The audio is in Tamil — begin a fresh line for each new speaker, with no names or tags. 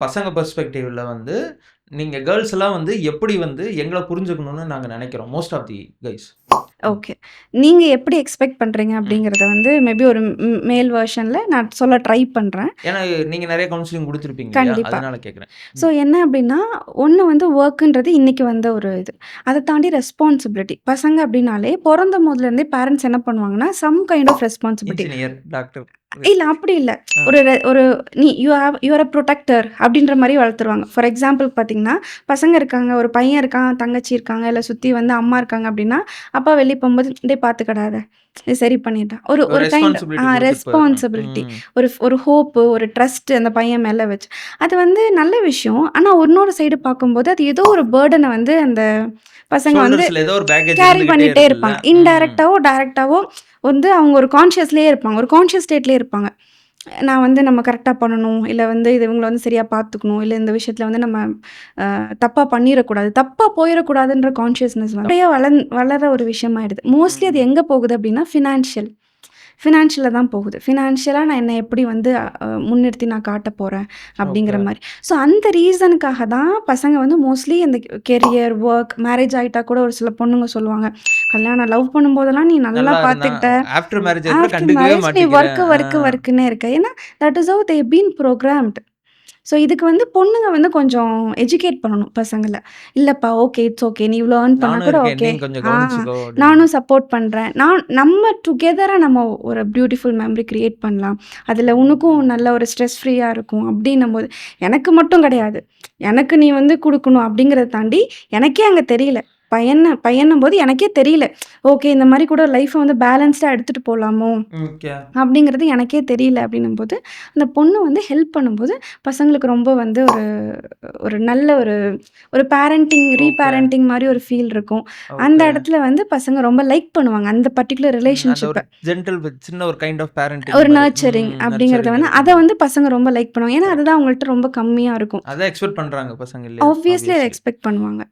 பசங்க பெர்ஸ்பெக்டிவ்ல வந்து நீங்க கேர்ள்ஸ் எல்லாம் வந்து எப்படி வந்து எங்களை புரிஞ்சுக்கணும்னு நாங்க நினைக்கிறோம் most of the guys.
Okay. நீங்க எப்படி எக்ஸ்பெக்ட் பண்றீங்க அப்படிங்கிறத வந்து மேபி ஒரு மேல் வெர்ஷன்ல நான் சொல்ல ட்ரை பண்றேன்.
ஏன்னா நீங்க நிறைய கவுன்சிலிங் கொடுத்துருப்பீங்க இல்லையா,
கண்டிப்பா.
அதனால கேட்குறேன்.
ஸோ என்ன அப்படின்னா, ஒண்ணு வந்து வொர்க்குன்றது இன்னைக்கு வந்த ஒரு இது. அத தாண்டி ரெஸ்பான்சிபிலிட்டி. பசங்க அப்படின்னாலே பொறந்த முதல்லேருந்தே பேரண்ட்ஸ் என்ன பண்ணுவாங்கன்னா, some kind of responsibility.
Engineer, doctor.
இல்ல அப்படி இல்ல. ஒரு நீ யூ ஆர் அ புரொடெக்டர் அப்படின்ற மாரி வளர்த்துருவாங்க. ஃபார் எக்ஸாம்பிள் பார்த்தீங்கன்னா, பசங்க இருக்காங்க, ஒரு பையன் இருக்கான், தங்கச்சி இருக்காங்க, இல்ல சுத்தி வந்து அம்மா இருக்காங்க அப்படின்னா, அப்பா வெளிய போம்போது, "டேய் பார்த்துக்கடா அத. இது சரி பண்ணிடுறேன்." ஒரு ஒரு கைண்ட்
ரெஸ்பான்சிபிலிட்டி கொடுத்துருப்பாரு.
ரெஸ்பான்சிபிலிட்டி. ஒரு ஹோப்பு, ஒரு ட்ரஸ்ட் அந்த பையன் மேல வச்சு. அது வந்து நல்ல விஷயம். ஆனா இன்னொரு சைடு பார்க்கும்போது, அது ஏதோ ஒரு பர்டன வந்து அந்த பசங்க வந்து
ஷோல்டர்ஸ்ல ஏதோ ஒரு பேக்கேஜ்
கேரி
இருந்துகிட்டே
பண்ணிட்டே
இருக்குல்ல.
இருப்பாங்க. இன்டைரக்ட்டாவோ, டைரக்ட்டாவோ வந்து அவங்க ஒரு கான்ஷியஸ்லயே இருப்பாங்க. ஒரு கான்ஷியஸ் ஸ்டேட்லயே இருப்பாங்க. நான் வந்து நம்ம கரெக்ட்டா பண்ணணும். இல்ல வந்து இது இவங்கள வந்து சரியா பார்த்துக்கணும். இல்ல இந்த விஷயத்துல வந்து நம்ம தப்பா பண்ணிறக்கூடாது. தப்பா போயிறக்கூடாதுன்ற கான்ஷியஸ்னஸ் வந்து நிறைய வளர ஒரு விஷயமாயிடுது. மோஸ்ட்லி அது எங்க போகுது அப்டின்னா, ஃபினான்ஷியல்ல தான் போகுது. ஃபினான்ஷியலா நான் என்ன எப்படி வந்து முன்னிறுத்தி நான் காட்டப் போறேன் அப்படிங்கிற
ஓகே.
மாரி. ஸோ அந்த ரீசனுக்காக தான் பசங்க வந்து மோஸ்ட்லி இந்த கெரியர், வொர்க், மேரேஜ் ஆயிட்டா கூட ஒரு சில பொண்ணுங்க சொல்லுவாங்க, "கல்யாணம் லவ் பண்ணும்போதெல்லாம் நீ நல்லா
நல்லா இருந்தா
பார்த்துக்கிட்ட.
ஆஃப்டர் மேரேஜ் அப்புறம்
ஆஃப்டர்
கண்டுக்கவே
மேரேஜ் நீ
மாட்டேங்கிற.
வொர்க்குன்னே இருக்க." ஏன்னா that is how they been programmed. So இதுக்கு வந்து பொண்ணுங்க வந்து கொஞ்சம் எஜுகேட் பண்ணணும் பசங்கள. "இல்லப்பா ஓகே, இட்ஸ் ஓகே. நீ இவ்ளோ ஏர்ன் பண்ணா
நானும்
கூட
இருக்கேன்,
ஓகே.
என்னையும் கொஞ்சம்
ஆ
கவனிச்சுக்கோ அப்படின்னு.
நானும் சப்போர்ட் பண்றேன். நம்ம டுகெதரா நம்ம ஒரு பியூட்டிஃபுல் மெமரி கிரியேட் பண்ணலாம். அதுல உனக்கும் நல்ல ஒரு ஸ்ட்ரெஸ் ஃப்ரீயா இருக்கும்." அப்படின்னும்போது எனக்கு மட்டும் கிடையாது. எனக்கு நீ வந்து குடுக்கணும் அப்படிங்கிறத தாண்டி எனக்கே அங்க தெரியல. பையன்னும்போது எனக்கே தெரியல. ஓகே இந்த மாரி கூட லைஃப்ப வந்து பேலன்ஸ்டா எடுத்துட்டு போலாமோ?
ஓகே.
அப்படிங்கிறது எனக்கே தெரியல அப்படின்னும்போது, அந்த பொண்ணு வந்து ஹெல்ப் பண்ணும்போது, பசங்களுக்கு ரொம்ப வந்து ஒரு ஒரு நல்ல ஒரு பேரண்டிங்,
ஓகே.
ரீபேரண்டிங் மாரி ஒரு ஃபீல் இருக்கும். அந்த
ஓகே.
இடத்துல வந்து பசங்க ரொம்ப லைக் பண்ணுவாங்க. அந்த பர்ட்டிகுலர்
அந்த ஒரு
ரிலேஷன்ஷிப்ப.
ஜென்டில் சின்ன ஒரு கைண்ட் ஆஃப் பேரண்டிங்
ஒரு
மாரி.
நர்ச்சரிங் அப்படிங்கிறத
நர்ச்சரிங்
வந்து அத
இருக்கும்.
வந்து பசங்க ரொம்ப லைக் பண்ணுவாங்க. ஏன்னா,
கரெக்ட்.
அதுதான் அவங்கள்ட்ட ரொம்ப கம்மியா இருக்கும்.
அதான் எக்ஸ்பெக்ட் பண்றாங்க பசங்க இல்லையா?
ஆப்வியஸ்லி அத
ஆப்வியஸ்லி.
எக்ஸ்பெக்ட் பண்ணுவாங்க.